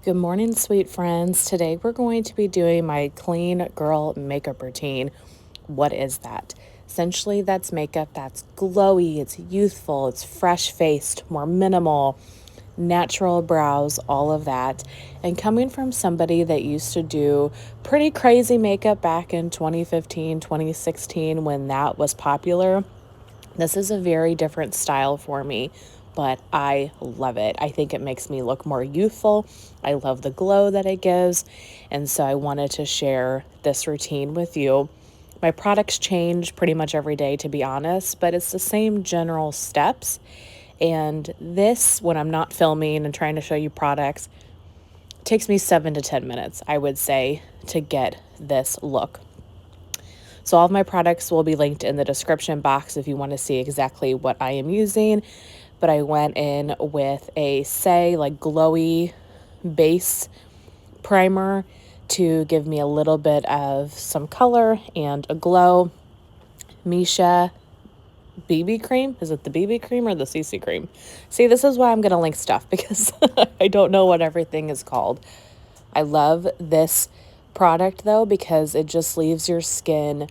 Good morning, sweet friends. Today we're going to be doing my clean girl makeup routine. What is that? Essentially, that's makeup that's glowy, it's youthful, it's fresh faced, more minimal, natural brows, all of that. And coming from somebody that used to do pretty crazy makeup back in 2015, 2016, when that was popular, this is a very different style for me, but I love it. I think it makes me look more youthful. I love the glow that it gives. And so I wanted to share this routine with you. My products change pretty much every day, to be honest, but it's the same general steps. And this, when I'm not filming and trying to show you products, takes me 7 to 10 minutes, I would say, to get this look. So all of my products will be linked in the description box if you want to see exactly what I am using. But I went in with a like glowy base primer to give me a little bit of some color and a glow. Misha BB cream. Is it the BB cream or the CC cream? See, this is why I'm going to link stuff because I don't know what everything is called. I love this product though because it just leaves your skin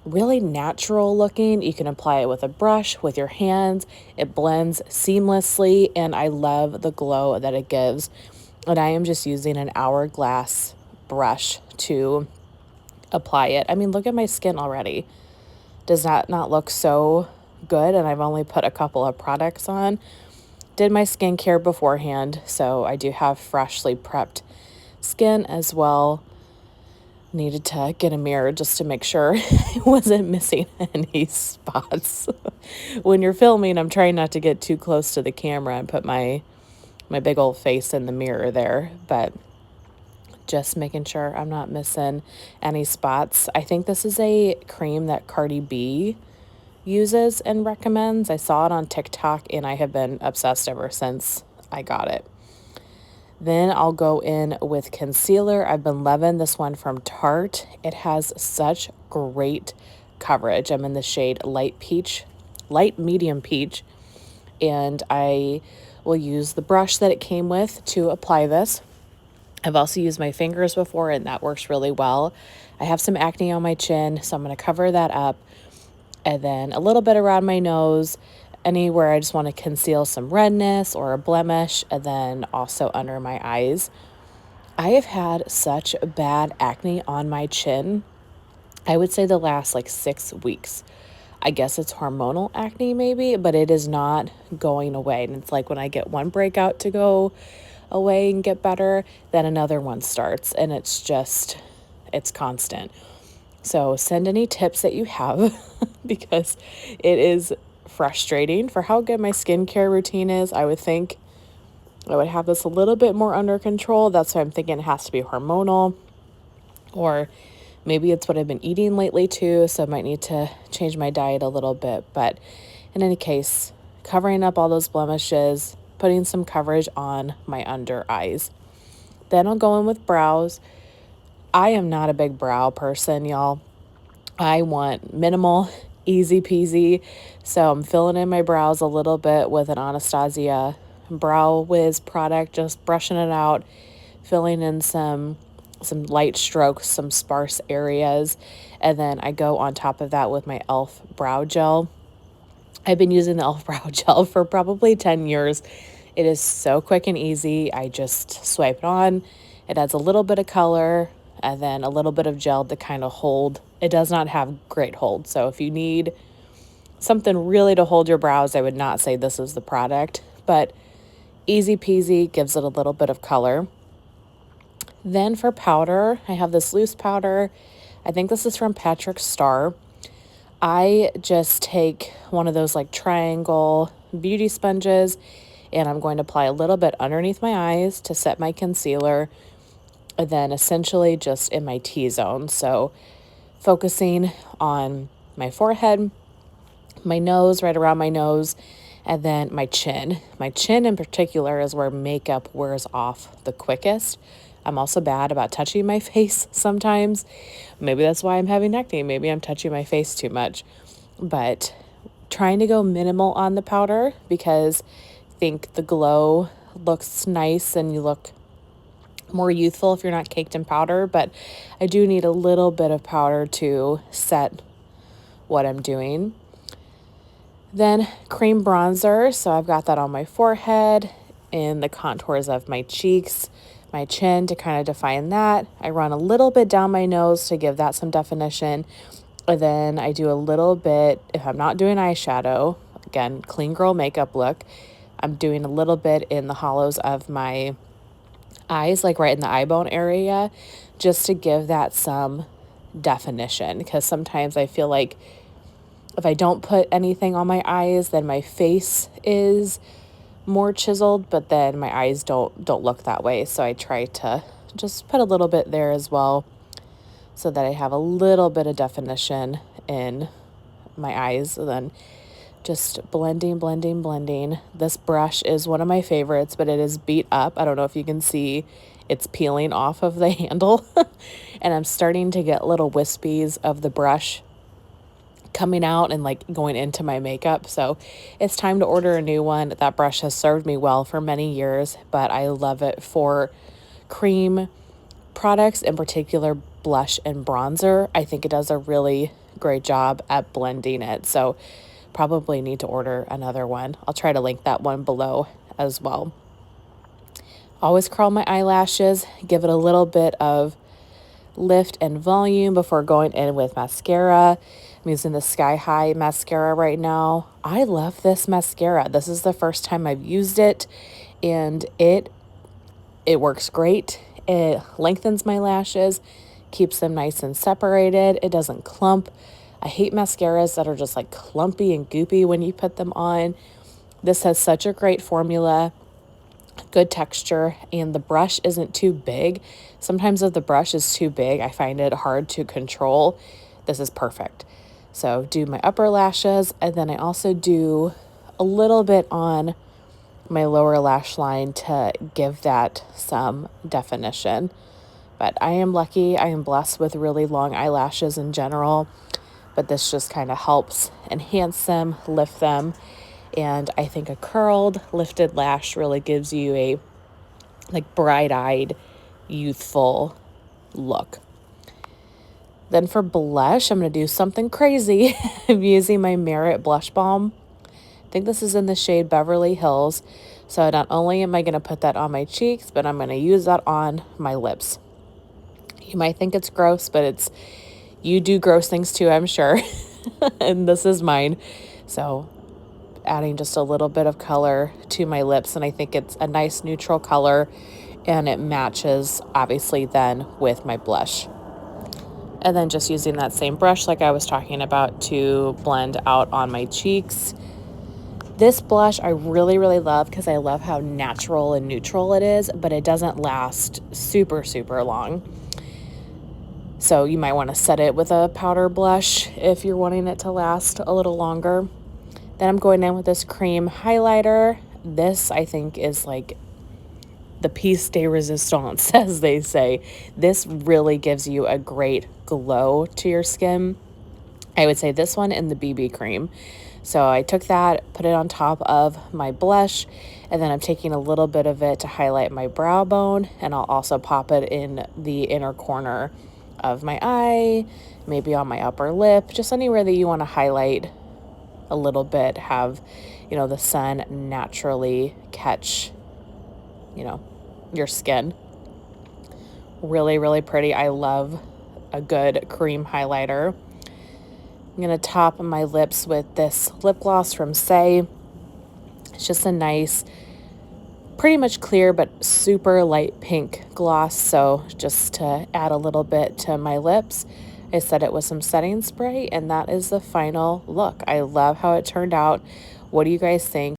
really natural looking. You can apply it with a brush, with your hands. It blends seamlessly, and I love the glow that it gives. And I am just using an hourglass brush to apply it. I mean, look at my skin already. Does that not look so good? And I've only put a couple of products on. Did my skincare beforehand, so I do have freshly prepped skin as well. Needed to get a mirror just to make sure I wasn't missing any spots. When you're filming, I'm trying not to get too close to the camera and put my big old face in the mirror there, but just making sure I'm not missing any spots. I think this is a cream that Cardi B uses and recommends. I saw it on TikTok and I have been obsessed ever since I got it. Then I'll go in with concealer. I've been loving this one from Tarte. It has such great coverage. I'm in the shade light medium peach, and I will use the brush that it came with to apply this. I've also used my fingers before, and that works really well. I have some acne on my chin, so I'm going to cover that up. And then a little bit around my nose, anywhere I just want to conceal some redness or a blemish, and then also under my eyes. I have had such bad acne on my chin. I would say the last like 6 weeks. I guess it's hormonal acne maybe, but it is not going away. And it's like when I get one breakout to go away and get better, then another one starts. And it's constant. So send any tips that you have because it is frustrating. For how good my skincare routine is, I would think I would have this a little bit more under control. That's why I'm thinking it has to be hormonal, or maybe it's what I've been eating lately too. So I might need to change my diet a little bit. But in any case, covering up all those blemishes, putting some coverage on my under eyes. Then I'll go in with brows. I am not a big brow person, y'all. I want minimal, easy peasy. So I'm filling in my brows a little bit with an Anastasia Brow Wiz product, just brushing it out, filling in some light strokes, some sparse areas. And then I go on top of that with my e.l.f. brow gel. I've been using the e.l.f. brow gel for probably 10 years. It is so quick and easy. I just swipe it on. It adds a little bit of color and then a little bit of gel to kind of hold. It does not have great hold. So if you need something really to hold your brows, I would not say this is the product. But easy peasy, gives it a little bit of color. Then for powder, I have this loose powder. I think this is from Patrick Starr. I just take one of those like triangle beauty sponges and I'm going to apply a little bit underneath my eyes to set my concealer, and then essentially just in my T-zone. So focusing on my forehead, my nose, right around my nose, and then my chin. My chin in particular is where makeup wears off the quickest. I'm also bad about touching my face sometimes. Maybe that's why I'm having acne. Maybe I'm touching my face too much. But trying to go minimal on the powder because I think the glow looks nice and you look more youthful if you're not caked in powder, but I do need a little bit of powder to set what I'm doing. Then cream bronzer, so I've got that on my forehead, in the contours of my cheeks, my chin to kind of define that. I run a little bit down my nose to give that some definition. And then I do a little bit, if I'm not doing eyeshadow, again, clean girl makeup look, I'm doing a little bit in the hollows of my eyes, like right in the eye bone area, just to give that some definition. Because sometimes I feel like if I don't put anything on my eyes, then my face is more chiseled, but then my eyes don't look that way. So I try to just put a little bit there as well, so that I have a little bit of definition in my eyes. And then just blending, blending, blending. This brush is one of my favorites, but it is beat up. I don't know if you can see it's peeling off of the handle. And I'm starting to get little wispies of the brush coming out and like going into my makeup. So it's time to order a new one. That brush has served me well for many years, but I love it for cream products, in particular blush and bronzer. I think it does a really great job at blending it. So probably need to order another one. I'll try to link that one below as well. Always curl my eyelashes, give it a little bit of lift and volume before going in with mascara. I'm using the Sky High mascara right now. I love this mascara. This is the first time I've used it, and it works great. It lengthens my lashes, keeps them nice and separated. It doesn't clump. I hate mascaras that are just like clumpy and goopy when you put them on. This has such a great formula, good texture, and the brush isn't too big. Sometimes if the brush is too big, I find it hard to control. This is perfect. So do my upper lashes, and then I also do a little bit on my lower lash line to give that some definition. But I am lucky. I am blessed with really long eyelashes in general, but this just kind of helps enhance them, lift them. And I think a curled, lifted lash really gives you a like bright-eyed, youthful look. Then for blush, I'm going to do something crazy. I'm using my Merit Blush Balm. I think this is in the shade Beverly Hills. So not only am I going to put that on my cheeks, but I'm going to use that on my lips. You might think it's gross, but you do gross things too, I'm sure. And this is mine. So adding just a little bit of color to my lips, and I think it's a nice neutral color, and it matches obviously then with my blush. And then just using that same brush like I was talking about to blend out on my cheeks. This blush I really, really love because I love how natural and neutral it is, but it doesn't last super, super long. So you might want to set it with a powder blush if you're wanting it to last a little longer. Then I'm going in with this cream highlighter. This, I think, is like the piece de resistance, as they say. This really gives you a great glow to your skin. I would say this one and the BB cream. So I took that, put it on top of my blush, and then I'm taking a little bit of it to highlight my brow bone, and I'll also pop it in the inner corner of my eye, maybe on my upper lip, just anywhere that you want to highlight a little bit, have, the sun naturally catch, your skin. Really, really pretty. I love a good cream highlighter. I'm going to top my lips with this lip gloss from Say. It's just a nice, pretty much clear, but super light pink gloss. So just to add a little bit to my lips, I set it with some setting spray, and that is the final look. I love how it turned out. What do you guys think?